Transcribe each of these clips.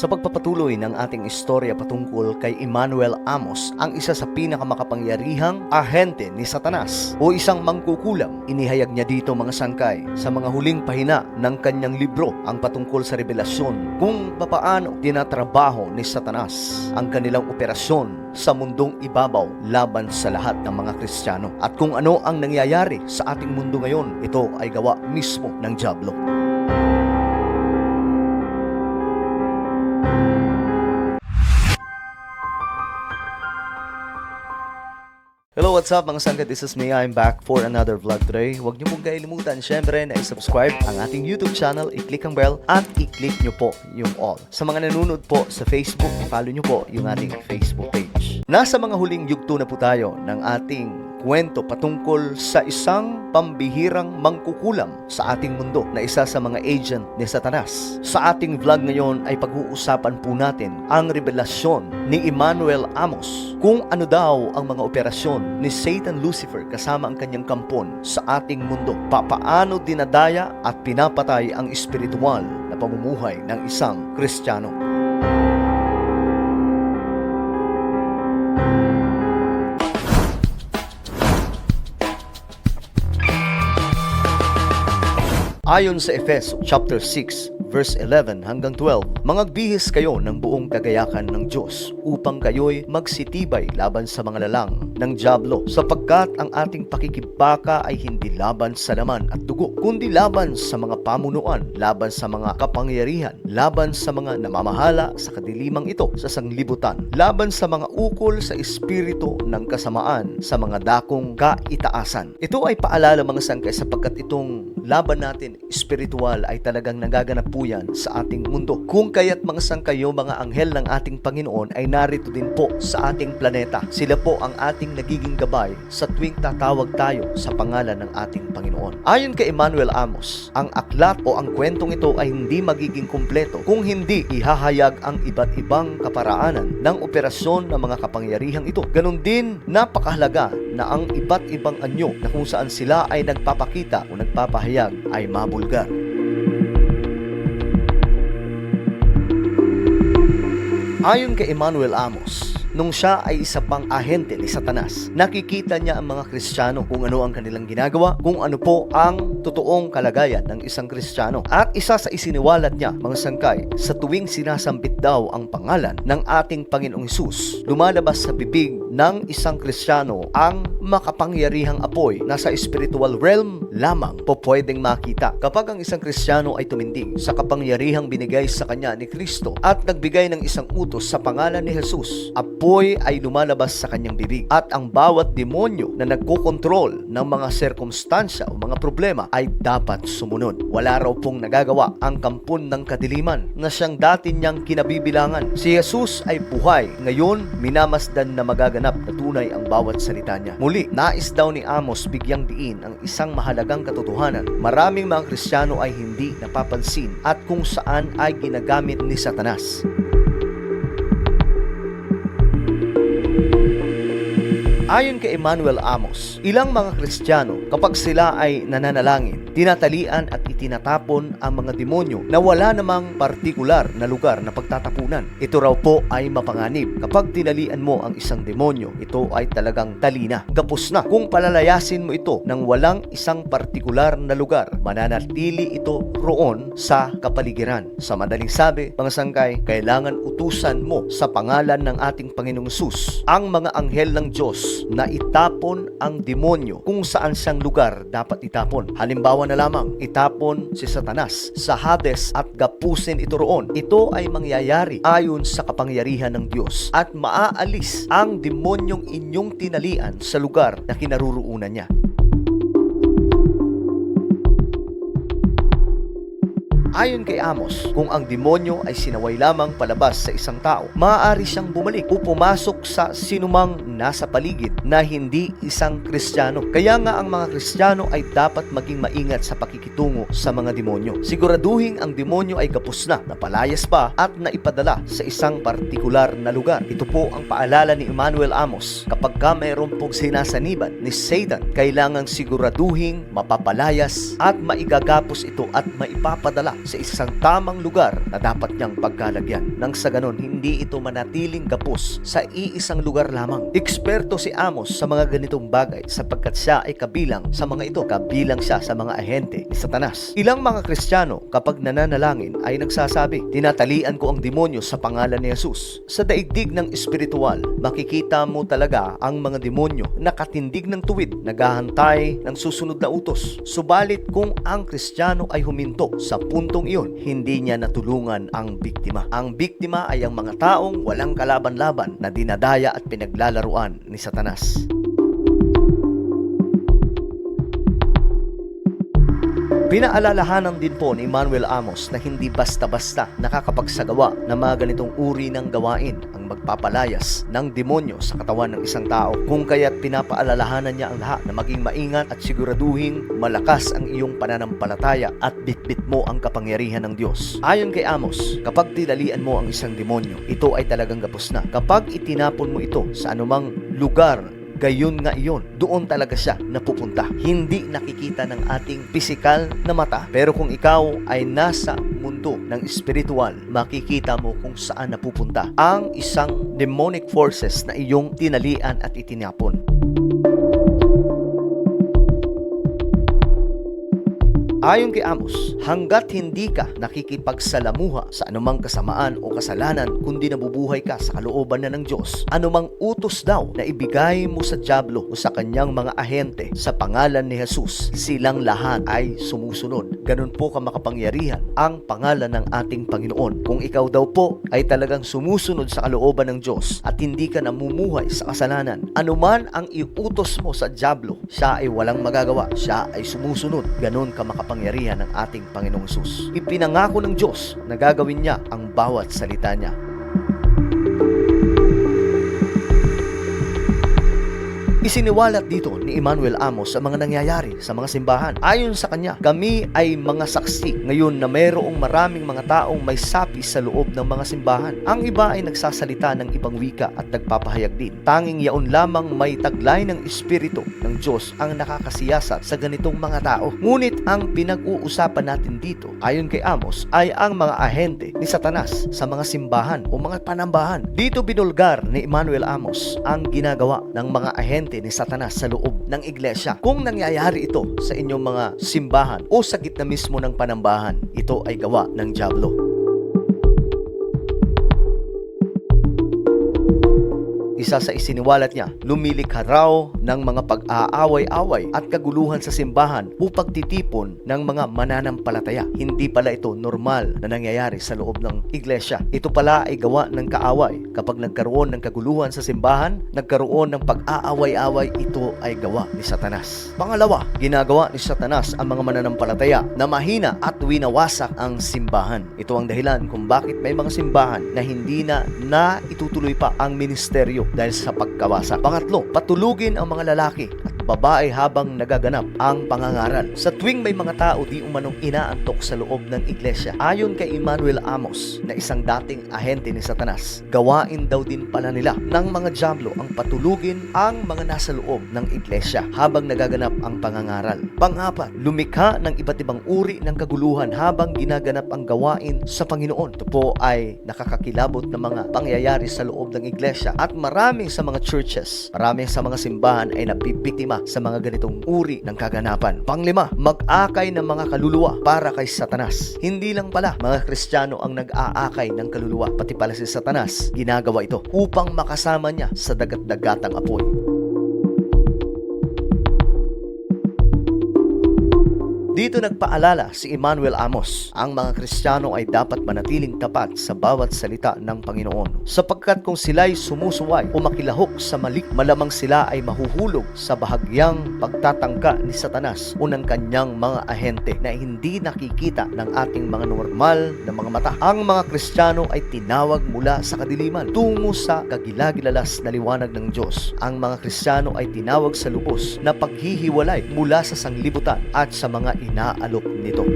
Sa pagpapatuloy ng ating istorya patungkol kay Emmanuel Amos, ang isa sa pinakamakapangyarihang ahente ni Satanas o isang mangkukulam, inihayag niya dito mga sangkay sa mga huling pahina ng kanyang libro ang patungkol sa revelasyon kung papaano tinatrabaho ni Satanas ang kanilang operasyon sa mundong ibabaw laban sa lahat ng mga Kristiyano. At kung ano ang nangyayari sa ating mundo ngayon, ito ay gawa mismo ng dyablo. Hello, what's up mga sangka? This is me. I'm back for another vlog today. Huwag niyo pong kalimutan syempre na i-subscribe ang ating YouTube channel, i-click ang bell at i-click niyo po yung all. Sa mga nanonood po sa Facebook, i-follow niyo po yung ating Facebook page. Nasa mga huling yugto na po tayo ng ating kwento patungkol sa isang pambihirang mangkukulam sa ating mundo na isa sa mga agent ni Satanas. Sa ating vlog ngayon ay pag-uusapan po natin ang revelasyon ni Emmanuel Amos kung ano daw ang mga operasyon ni Satan Lucifer kasama ang kanyang kampon sa ating mundo. Papaano dinadaya at pinapatay ang espiritual na pamumuhay ng isang Kristiyano. Ayon sa Efeso chapter 6 verse 11 hanggang 12, mangagbihis kayo ng buong kagayakan ng Diyos upang kayo'y magsitibay laban sa mga lalang ng dyablo, sapagkat ang ating pakikibaka ay hindi laban sa laman at dugo, kundi laban sa mga pamunuan, laban sa mga kapangyarihan, laban sa mga namamahala sa kadilimang ito sa sanglibutan, laban sa mga ukol sa espiritu ng kasamaan sa mga dakong kaitaasan. Ito ay paalala mga sangkay sapagkat itong laban natin espiritual ay talagang nagaganap po yan sa ating mundo. Kung kaya't mga sangkayo, mga anghel ng ating Panginoon ay narito din po sa ating planeta. Sila po ang ating nagiging gabay sa tuwing tatawag tayo sa pangalan ng ating Panginoon. Ayon kay Emmanuel Amos, ang aklat o ang kwentong ito ay hindi magiging kumpleto kung hindi ihahayag ang iba't ibang kaparaanan ng operasyon ng mga kapangyarihang ito. Ganon din, napakahalaga na ang iba't ibang anyo na kung saan sila ay nagpapakita o nagpapahayag ay mabulgar. Ayon kay Emmanuel Amos, nung siya ay isa pang ahente ni Satanas, nakikita niya ang mga Kristiyano kung ano ang kanilang ginagawa, kung ano po ang totoong kalagayan ng isang Kristiyano. At isa sa isiniwalat niya, mga sangkay, sa tuwing sinasambit daw ang pangalan ng ating Panginoong Hesus, lumalabas sa bibig ng isang Kristiyano ang makapangyarihang apoy na sa spiritual realm lamang po pwedeng makita. Kapag ang isang Kristiyano ay tumindig sa kapangyarihang binigay sa kanya ni Kristo at nagbigay ng isang utos sa pangalan ni Jesus, apoy ay lumalabas sa kanyang bibig at ang bawat demonyo na nagkokontrol ng mga sirkumstansya o mga problema ay dapat sumunod. Wala raw pong nagagawa ang kampon ng kadiliman na siyang dati niyang kinabibilangan. Si Jesus ay buhay. Ngayon, minamasdan na magaganap na tunay ang bawat salita niya. Muli, nais daw ni Amos bigyang diin ang isang mahalagang katotohanan. Maraming mga Kristiyano ay hindi napapansin at kung saan ay ginagamit ni Satanas. Ayon kay Emmanuel Amos, ilang mga Kristiyano kapag sila ay nananalangin, tinatalian at itinatapon ang mga demonyo na wala namang partikular na lugar na pagtatapunan. Ito raw po ay mapanganib. Kapag tinalian mo ang isang demonyo, ito ay talagang talina, gapos na. Kung palalayasin mo ito ng walang isang partikular na lugar, mananatili ito roon sa kapaligiran. Sa madaling sabi, mga sangkay, kailangan utusan mo sa pangalan ng ating Panginoong Hesus ang mga anghel ng Diyos na itapon ang demonyo kung saan siyang lugar dapat itapon. Halimbawa na lamang, itapon si Satanas sa Hades at gapusin ito roon. Ito ay mangyayari ayon sa kapangyarihan ng Diyos at maaalis ang demonyong inyong tinalian sa lugar na kinaruroonan niya. Ayon kay Amos, kung ang demonyo ay sinaway lamang palabas sa isang tao, maaari siyang bumalik o pumasok sa sinumang nasa paligid na hindi isang Kristiyano. Kaya nga ang mga Kristiyano ay dapat maging maingat sa pakikitungo sa mga demonyo. Siguraduhin ang demonyo ay kapos na, napalayas pa at naipadala sa isang partikular na lugar. Ito po ang paalala ni Emmanuel Amos. Kapag ka mayroon pong sinasaniban ni Satan, kailangang siguraduhin mapapalayas at maigagapos ito at maipapadala sa isang tamang lugar na dapat niyang pagkalagyan. Nang sa ganon, hindi ito manatiling gapos sa iisang lugar lamang. Eksperto si Amos sa mga ganitong bagay sapagkat siya ay kabilang sa mga ito. Kabilang siya sa mga ahente ni Satanas. Ilang mga Kristiyano kapag nananalangin ay nagsasabi, tinatalian ko ang demonyo sa pangalan ni Jesus. Sa daigdig ng espiritual, makikita mo talaga ang mga demonyo nakatindig ng tuwid, naghahantay ng susunod na utos. Subalit kung ang Kristiyano ay huminto sa puntong iyon, hindi niya natulungan ang biktima. Ang biktima ay ang mga taong walang kalaban-laban na dinadaya at pinaglalaruan ni Satanas. Pinaalalahanan din po ni Emmanuel Amos na hindi basta-basta nakakapagsagawa ng mga ganitong uri ng gawain ang magpapalayas ng demonyo sa katawan ng isang tao. Kung kaya't pinapaalalahanan niya ang lahat na maging maingat at siguraduhing malakas ang iyong pananampalataya at bitbit mo ang kapangyarihan ng Diyos. Ayon kay Amos, kapag tinalian mo ang isang demonyo, ito ay talagang gapos na. Kapag itinapon mo ito sa anumang lugar, gayon nga iyon, doon talaga siya napupunta. Hindi nakikita ng ating pisikal na mata. Pero kung ikaw ay nasa mundo ng espiritual, makikita mo kung saan napupunta ang isang demonic forces na iyong tinalian at itinapon. Ayon kay Amos, hanggat hindi ka nakikipagsalamuha sa anumang kasamaan o kasalanan kundi nabubuhay ka sa kalooban na ng Diyos, anumang utos daw na ibigay mo sa dyablo o sa kanyang mga ahente sa pangalan ni Jesus, silang lahat ay sumusunod. Ganun po ka makapangyarihan ang pangalan ng ating Panginoon. Kung ikaw daw po ay talagang sumusunod sa kalooban ng Diyos at hindi ka namumuhay sa kasalanan, anuman ang iutos mo sa dyablo, siya ay walang magagawa. Siya ay sumusunod. Ganun ka makapangyarihan ng ating Panginoong Hesus. Ipinangako ng Diyos na gagawin niya ang bawat salita niya. Isiniwalat dito ni Emmanuel Amos sa mga nangyayari sa mga simbahan. Ayon sa kanya, kami ay mga saksi ngayon na mayroong maraming mga taong may sapi sa loob ng mga simbahan. Ang iba ay nagsasalita ng ibang wika at nagpapahayag din. Tanging yaon lamang may taglay ng Espiritu ng Diyos ang nakakasiyasat sa ganitong mga tao. Ngunit ang pinag-uusapan natin dito, ayon kay Amos, ay ang mga ahente ni Satanas sa mga simbahan o mga panambahan. Dito binulgar ni Emmanuel Amos ang ginagawa ng mga ahente ni Satanas sa loob ng iglesia. Kung nangyayari ito sa inyong mga simbahan o sa gitna mismo ng panambahan, ito ay gawa ng dyablo. Isa sa isiniwalat niya, lumilikha raw ng mga pag-aaway-away at kaguluhan sa simbahan upang titipon ng mga mananampalataya. Hindi pala ito normal na nangyayari sa loob ng iglesia. Ito pala ay gawa ng kaaway. Kapag nagkaroon ng kaguluhan sa simbahan, nagkaroon ng pag-aaway-away, ito ay gawa ni Satanas. Pangalawa, ginagawa ni Satanas ang mga mananampalataya na mahina at winawasak ang simbahan. Ito ang dahilan kung bakit may mga simbahan na hindi na itutuloy pa ang ministeryo dahil sa pagkawasak. Pangatlo, patulugin ang mga lalaki at babae habang nagaganap ang pangangaral. Sa tuwing may mga tao di umanong inaantok sa loob ng iglesia, ayon kay Emmanuel Amos na isang dating ahente ni Satanas, gawain daw din pala nila ng mga dyablo ang patulugin ang mga nasa loob ng iglesia habang nagaganap ang pangangaral. Pang-apat, lumikha ng iba't ibang uri ng kaguluhan habang ginaganap ang gawain sa Panginoon. Ito po ay nakakakilabot na mga pangyayari sa loob ng iglesia at marami sa mga churches, marami sa mga simbahan ay nabibiktima sa mga ganitong uri ng kaganapan. Panglima, mag-akay ng mga kaluluwa para kay Satanas. Hindi lang pala mga Kristiyano ang nag-aakay ng kaluluwa, pati pala si Satanas ginagawa ito upang makasama niya sa dagat-dagatang apoy. Dito nagpaalala si Emmanuel Amos, ang mga Kristiyano ay dapat manatiling tapat sa bawat salita ng Panginoon. Sapagkat kung sila'y sumusuway o makilahok sa mali, malamang sila ay mahuhulog sa bahagyang pagtatangka ni Satanas o ng kanyang mga ahente na hindi nakikita ng ating mga normal na mga mata. Ang mga Kristiyano ay tinawag mula sa kadiliman tungo sa kagilagilalas na liwanag ng Diyos. Ang mga Kristiyano ay tinawag sa lubos na paghihiwalay mula sa sanglibutan at sa mga inaalok nito.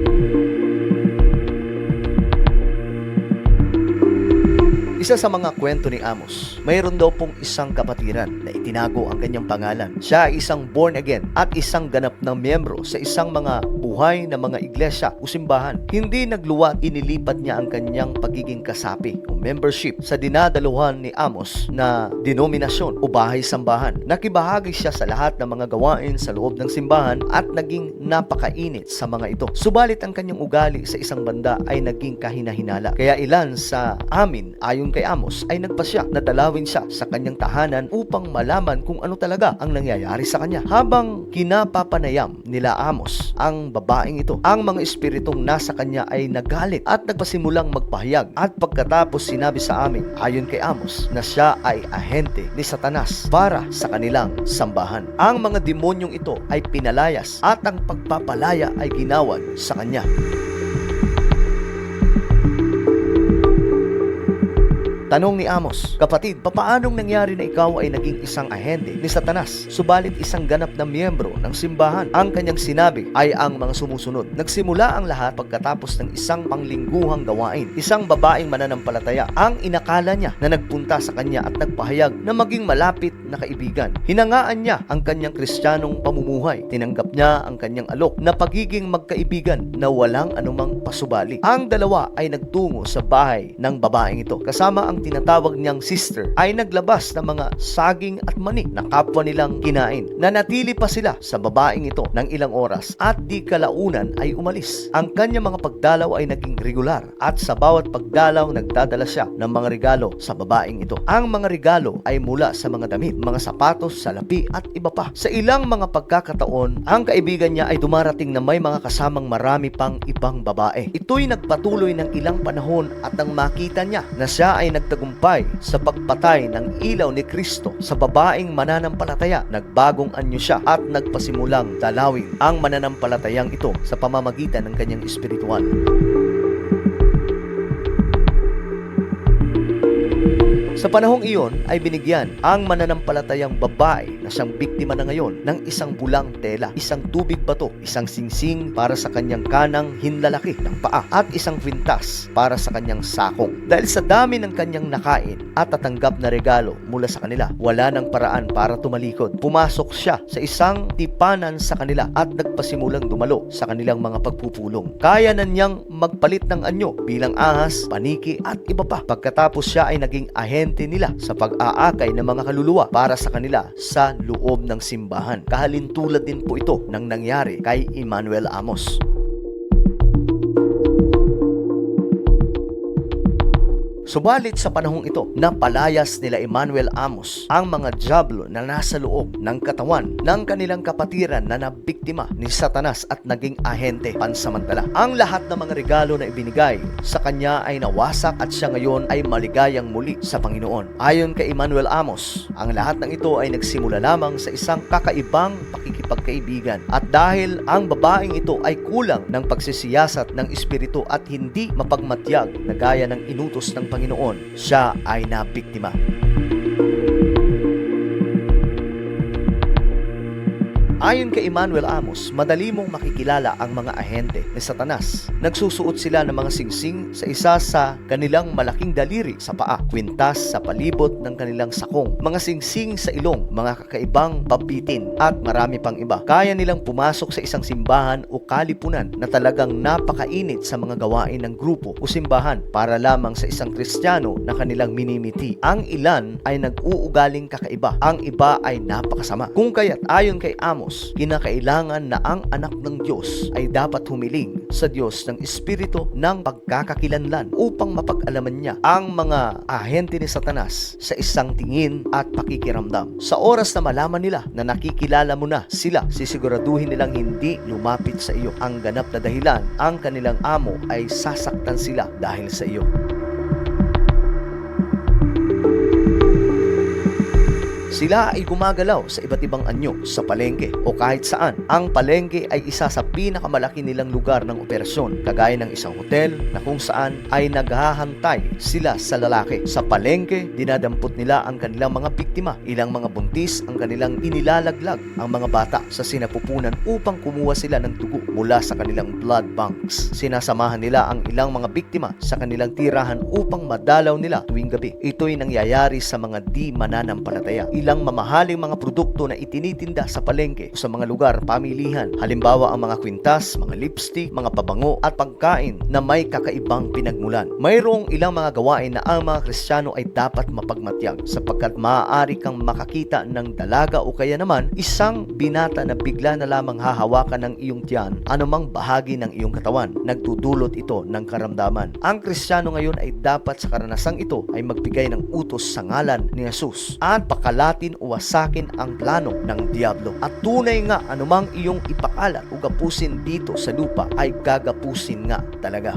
Isa sa mga kwento ni Amos, mayroon daw pong isang kapatiran na itinago ang kanyang pangalan. Siya ay isang born again at isang ganap na miyembro sa isang mga buhay buhay na mga iglesia o simbahan. Hindi nagluwat, inilipat niya ang kanyang pagiging kasapi o membership sa dinadaluhan ni Amos na denominasyon o bahay-sambahan. Nakibahagi siya sa lahat ng mga gawain sa loob ng simbahan at naging napakainit sa mga ito. Subalit ang kanyang ugali sa isang banda ay naging kahina-hinala. Kaya ilan sa amin, ayon kay Amos, ay nagpasya na dalawin siya sa kanyang tahanan upang malaman kung ano talaga ang nangyayari sa kanya. Habang kinapapanayam nila Amos ang babaeng ito, ang mga espiritong nasa kanya ay nagalit at nagpasimulang magpahayag. At pagkatapos sinabi sa amin, ayon kay Amos, na siya ay ahente ni Satanas para sa kanilang sambahan. Ang mga demonyong ito ay pinalayas at ang pagpapalaya ay ginawad sa kanya. Tanong ni Amos, "Kapatid, papaanong nangyari na ikaw ay naging isang ahente ni Satanas, subalit isang ganap na miyembro ng simbahan?" Ang kanyang sinabi ay ang mga sumusunod. Nagsimula ang lahat pagkatapos ng isang panglingguhang gawain. Isang babaeng mananampalataya ang inakala niya na nagpunta sa kanya at nagpahayag na maging malapit na kaibigan. Hinangaan niya ang kanyang kristyanong pamumuhay. Tinanggap niya ang kanyang alok na pagiging magkaibigan na walang anumang pasubali. Ang dalawa ay nagtungo sa bahay ng babaeng ito. Kasama ang tinatawag niyang sister ay naglabas ng mga saging at mani na kapwa nilang kinain. Nanatili pa sila sa babaeng ito ng ilang oras at di kalaunan ay umalis. Ang kanyang mga pagdalaw ay naging regular at sa bawat pagdalaw nagdadala siya ng mga regalo sa babaeng ito. Ang mga regalo ay mula sa mga damit, mga sapatos, salapi at iba pa. Sa ilang mga pagkakataon, ang kaibigan niya ay dumarating na may mga kasamang marami pang ibang babae. Ito'y nagpatuloy ng ilang panahon at nang makita niya na siya ay nagtagumpay sa pagpatay ng ilaw ni Kristo sa babaeng mananampalataya, nagbagong anyo siya at nagpasimulang dalawin ang mananampalatayang ito sa pamamagitan ng kanyang espiritual. Sa panahong iyon ay binigyan ang mananampalatayang babae na siyang biktima na ngayon ng isang bulang tela, isang tubig bato, isang singsing para sa kanyang kanang hinlalaki ng paa at isang kwintas para sa kanyang sakong. Dahil sa dami ng kanyang nakain at tatanggap na regalo mula sa kanila, wala ng paraan para tumalikod. Pumasok siya sa isang tipanan sa kanila at nagpasimulang dumalo sa kanilang mga pagpupulong. Kaya na niyang magpalit ng anyo bilang ahas, paniki at iba pa. Pagkatapos siya ay naging ahente nila sa pag-aakay ng mga kaluluwa para sa kanila sa loob ng simbahan. Kahalintulad din po ito ng nangyari kay Emmanuel Amos. Subalit sa panahong ito, napalayas nila Emmanuel Amos ang mga dyablo na nasa loob ng katawan ng kanilang kapatiran na nabiktima ni Satanas at naging ahente pansamantala. Ang lahat ng mga regalo na ibinigay sa kanya ay nawasak at siya ngayon ay maligayang muli sa Panginoon. Ayon kay Emmanuel Amos, ang lahat ng ito ay nagsimula lamang sa isang kakaibang pakikipagkaibigan. At dahil ang babaeng ito ay kulang ng pagsisiyasat ng espiritu at hindi mapagmatyag na gaya ng inutos ng Panginoon, siya ay nabiktima. Ayon kay Emmanuel Amos, madali mong makikilala ang mga ahente ni Satanas. Nagsusuot sila ng mga singsing sa isa sa kanilang malaking daliri sa paa, kwintas sa palibot ng kanilang sakong, mga singsing sa ilong, mga kakaibang pabitin at marami pang iba. Kaya nilang pumasok sa isang simbahan o kalipunan na talagang napakainit sa mga gawain ng grupo o simbahan para lamang sa isang Kristiyano na kanilang minimiti. Ang ilan ay nag-uugaling kakaiba, ang iba ay napakasama. Kung kaya't ayon kay Amos, kinakailangan na ang anak ng Diyos ay dapat humiling sa Diyos ng espiritu ng pagkakakilanlan upang mapag-alaman niya ang mga ahente ni Satanas sa isang tingin at pakikiramdam. Sa oras na malaman nila na nakikilala mo na sila, sisiguraduhin nilang hindi lumapit sa iyo. Ang ganap na dahilan, ang kanilang amo ay sasaktan sila dahil sa iyo. Sila ay gumagalaw sa iba't ibang anyo sa palengke o kahit saan. Ang palengke ay isa sa pinakamalaki nilang lugar ng operasyon, kagaya ng isang hotel na kung saan ay naghahantay sila sa lalaki. Sa palengke, dinadampot nila ang kanilang mga biktima. Ilang mga buntis ang kanilang inilalaglag ang mga bata sa sinapupunan upang kumuha sila ng dugo mula sa kanilang blood banks. Sinasamahan nila ang ilang mga biktima sa kanilang tirahan upang madalaw nila tuwing gabi. Ito'y nangyayari sa mga di mananampalataya. ilang mamahaling mga produkto na itinitinda sa palengke o sa mga lugar pamilihan. Halimbawa ang mga kwintas, mga lipstick, mga pabango at pagkain na may kakaibang pinagmulan. Mayroong ilang mga gawain na ang mga Kristiyano ay dapat mapagmatyag sapagkat maaari kang makakita ng dalaga o kaya naman isang binata na bigla na lamang hahawakan ng iyong tiyan, anumang bahagi ng iyong katawan. Nagdudulot ito ng karamdaman. Ang Kristiyano ngayon ay dapat sa karanasang ito ay magbigay ng utos sa ngalan ni Jesus at pakalatin o wasakin ang plano ng diablo. At tunay nga anumang iyong ipakalat o gapusin dito sa lupa ay gagapusin nga talaga.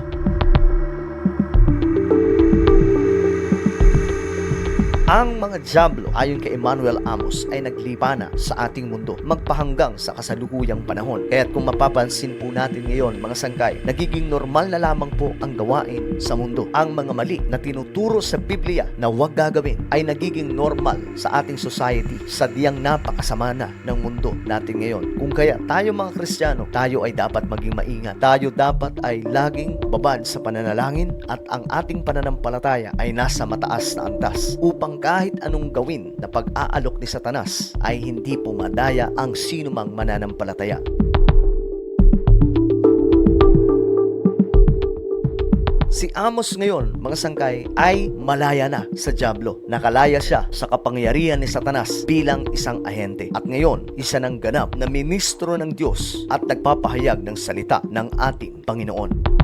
Ang mga dyablo ayon kay Emmanuel Amos ay naglipana sa ating mundo magpahanggang sa kasalukuyang panahon. Kaya't kung mapapansin po natin ngayon mga sangkay, nagiging normal na lamang po ang gawain sa mundo. Ang mga mali na tinuturo sa Biblia na huwag gagawin ay nagiging normal sa ating society, sadyang napakasama na ng mundo natin ngayon. Kung kaya tayo mga Kristiyano, tayo ay dapat maging maingat. Tayo dapat ay laging babad sa pananalangin at ang ating pananampalataya ay nasa mataas na antas upang kahit anong gawin na pag-aalok ni Satanas ay hindi pumadaya ang sinumang mananampalataya. Si Amos ngayon, mga sangkay, ay malaya na sa dyablo. Nakalaya siya sa kapangyarihan ni Satanas bilang isang ahente. At ngayon, isa ng ganap na ministro ng Diyos at nagpapahayag ng salita ng ating Panginoon.